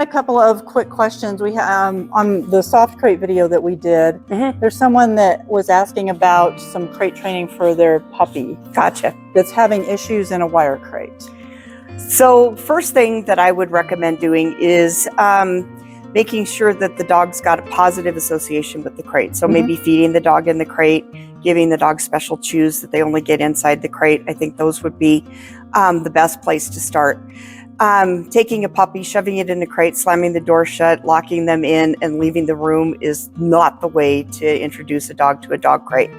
A couple of quick questions. We on the soft crate video that we did, there's someone that was asking about some crate training for their puppy. Gotcha. That's having issues in a wire crate. So first thing that I would recommend doing is making sure that the dog's got a positive association with the crate. So maybe feeding the dog in the crate, giving the dog special chews that they only get inside the crate. I think those would be the best place to start. Taking a puppy, shoving it in the crate, slamming the door shut, locking them in, and leaving the room is not the way to introduce a dog to a dog crate.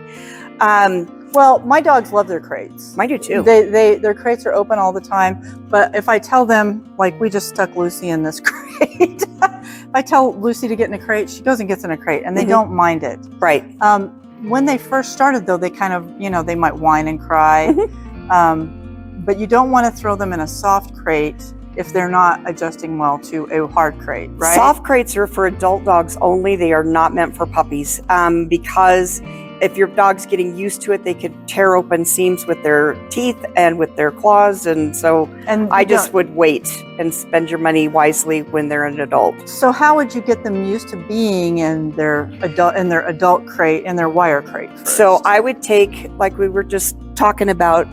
Well, my dogs love their crates. Mine do too. Their crates are open all the time. But if I tell them, like we just stuck Lucy in this crate, if I tell Lucy to get in a crate, she goes and gets in a crate, and they don't mind it. Right. When they first started, though, they kind of, they might whine and cry. But you don't want to throw them in a soft crate if they're not adjusting well to a hard crate, right? Soft crates are for adult dogs only. They are not meant for puppies because if your dog's getting used to it, they could tear open seams with their teeth and with their claws. And so I just would wait and spend your money wisely when they're an adult. So how would you get them used to being in their adult crate, in their wire crate first? So I would take, like we were just talking about,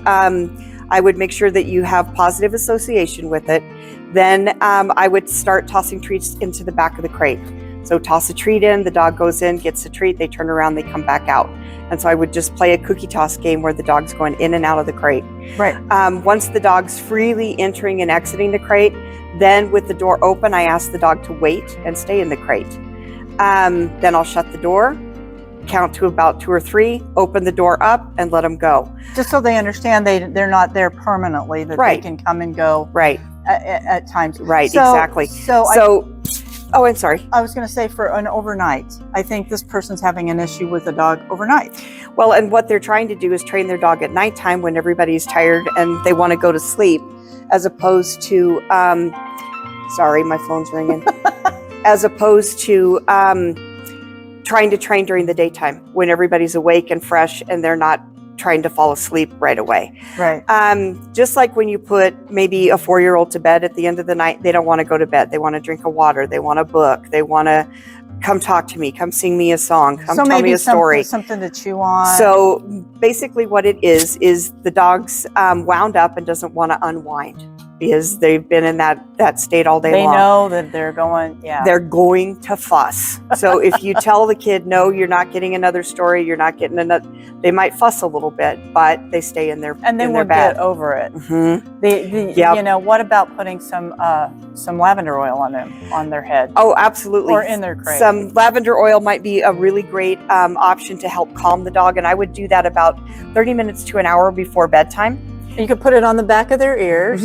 I would make sure that you have positive association with it. Then I would start tossing treats into the back of the crate. So toss a treat in, the dog goes in, gets the treat, they turn around, they come back out. And so I would just play a cookie toss game where the dog's going in and out of the crate. Right. Once the dog's freely entering and exiting the crate, then with the door open, I ask the dog to wait and stay in the crate. Then I'll shut the door, count to about 2 or 3, open the door up, and let them go. Just so they understand they're not there permanently, that they can come and go at times. Right, exactly. Oh, I'm sorry. I was going to say for an overnight. I think this person's having an issue with the dog overnight. Well, and what they're trying to do is train their dog at nighttime when everybody's tired and they want to go to sleep, as opposed to, sorry, my phone's ringing, as opposed to trying to train during the daytime when everybody's awake and fresh and they're not trying to fall asleep right away. Right. Just like when you put maybe a 4-year-old to bed at the end of the night, they don't want to go to bed. They want to drink a water. They want a book. They want to come talk to me, come sing me a song, come tell me a story. Something to chew on. So basically what it is the dog's wound up and doesn't want to unwind because they've been in that state all day long. They know that they're going, They're going to fuss. So if you tell the kid, no, you're not getting another story, you're not getting another, they might fuss a little bit, but they stay in their bed. And they will get over it. What about putting some lavender oil on their head? Oh, absolutely. Or in their crate. Some lavender oil might be a really great option to help calm the dog. And I would do that about 30 minutes to an hour before bedtime. You could put it on the back of their ears.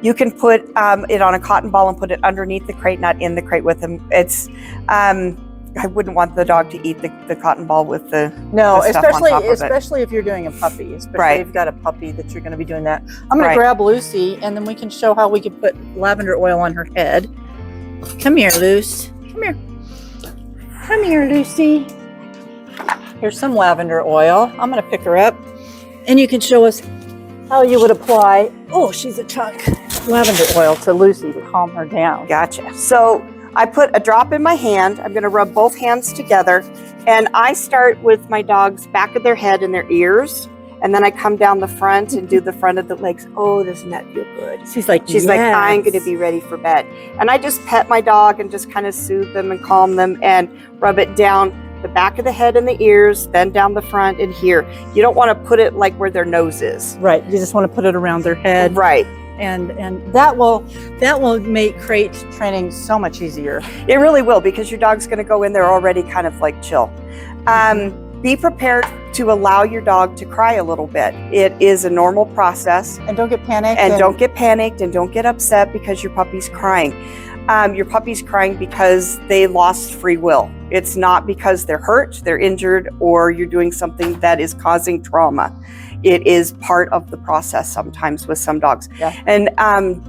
You can put it on a cotton ball and put it underneath the crate, not in the crate with them. It's, I wouldn't want the dog to eat the cotton ball with the stuff on top of it. Especially if you're doing a puppy. Especially if you've got a puppy that you're going to be doing that. I'm going to grab Lucy, and then we can show how we can put lavender oil on her head. Come here, Luce. Come here. Come here, Lucy. Here's some lavender oil. I'm going to pick her up, and you can show us how you would apply, she's a chunk, lavender oil to Lucy to calm her down. Gotcha. So I put a drop in my hand. I'm going to rub both hands together, and I start with my dog's back of their head and their ears, and then I come down the front and do the front of the legs. Oh, doesn't that feel good? She's like, I'm going to be ready for bed. And I just pet my dog and just kind of soothe them and calm them and rub it down the back of the head and the ears, then down the front and here. You don't want to put it like where their nose is. Right. You just want to put it around their head. Right. And that will make crate training so much easier. It really will, because your dog's going to go in there already kind of like chill. Be prepared to allow your dog to cry a little bit. It is a normal process. And don't get panicked. And don't get panicked and don't get upset because your puppy's crying. Your puppy's crying because they lost free will. It's not because they're hurt, they're injured, or you're doing something that is causing trauma. It is part of the process sometimes with some dogs. Yeah. And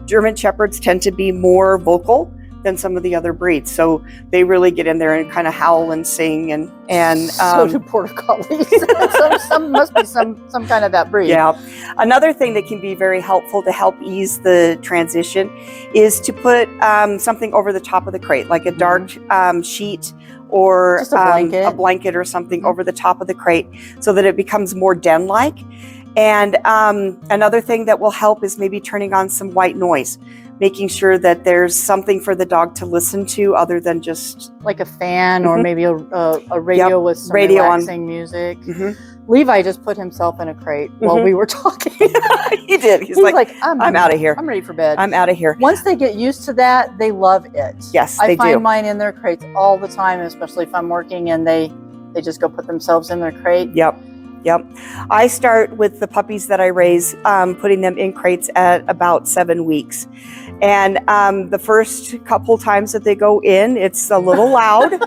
German Shepherds tend to be more vocal than some of the other breeds. So they really get in there and kind of howl and sing and so do Border Collies. some must be some kind of that breed. Yeah. Another thing that can be very helpful to help ease the transition is to put something over the top of the crate, like a dark sheet or just a blanket or something over the top of the crate, so that it becomes more den-like. And another thing that will help is maybe turning on some white noise, making sure that there's something for the dog to listen to other than just like a fan or maybe a radio with some relaxing music. Levi just put himself in a crate while we were talking. He did. He's like, I'm out of here. I'm ready for bed. I'm out of here. Once they get used to that, they love it. Yes, I they find do. mine in their crates all the time, especially if I'm working and they just go put themselves in their crate. Yep. I start with the puppies that I raise, putting them in crates at about 7 weeks. And the first couple times that they go in, it's a little loud,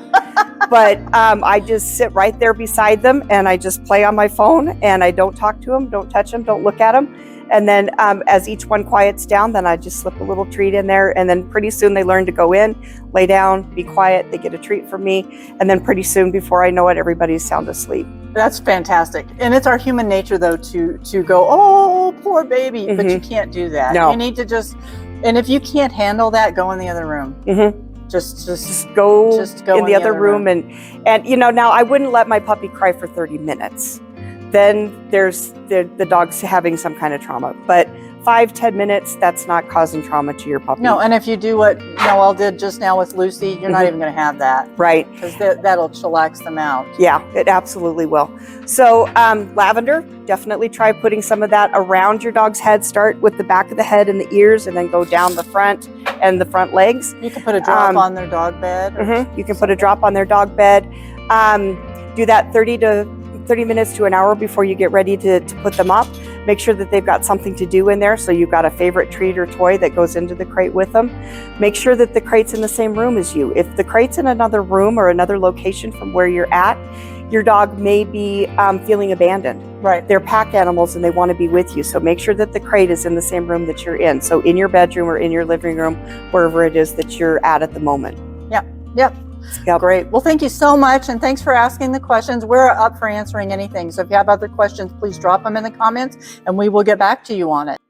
but I just sit right there beside them and I just play on my phone and I don't talk to them, don't touch them, don't look at them. And then as each one quiets down, then I just slip a little treat in there. And then pretty soon they learn to go in, lay down, be quiet. They get a treat from me. And then pretty soon, before I know it, everybody's sound asleep. That's fantastic. And it's our human nature, though, to go, oh, poor baby. But you can't do that. No. You need to just, and if you can't handle that, go in the other room. Just go in the other room. And you know, now I wouldn't let my puppy cry for 30 minutes. Then there's the dog's having some kind of trauma. But 5-10 minutes, that's not causing trauma to your puppy. No, and if you do what Noelle did just now with Lucy, you're not even going to have that. Right. Because that'll chillax them out. Yeah, it absolutely will. So lavender, definitely try putting some of that around your dog's head. Start with the back of the head and the ears, and then go down the front and the front legs. You can put a drop on their dog bed. You can put a drop on their dog bed. Do that 30 minutes to an hour before you get ready to put them up. Make sure that they've got something to do in there. So you've got a favorite treat or toy that goes into the crate with them. Make sure that the crate's in the same room as you. If the crate's in another room or another location from where you're at, your dog may be feeling abandoned. Right. They're pack animals and they want to be with you. So make sure that the crate is in the same room that you're in. So in your bedroom or in your living room, wherever it is that you're at the moment. Yep. Great. Well, thank you so much. And thanks for asking the questions. We're up for answering anything. So if you have other questions, please drop them in the comments and we will get back to you on it.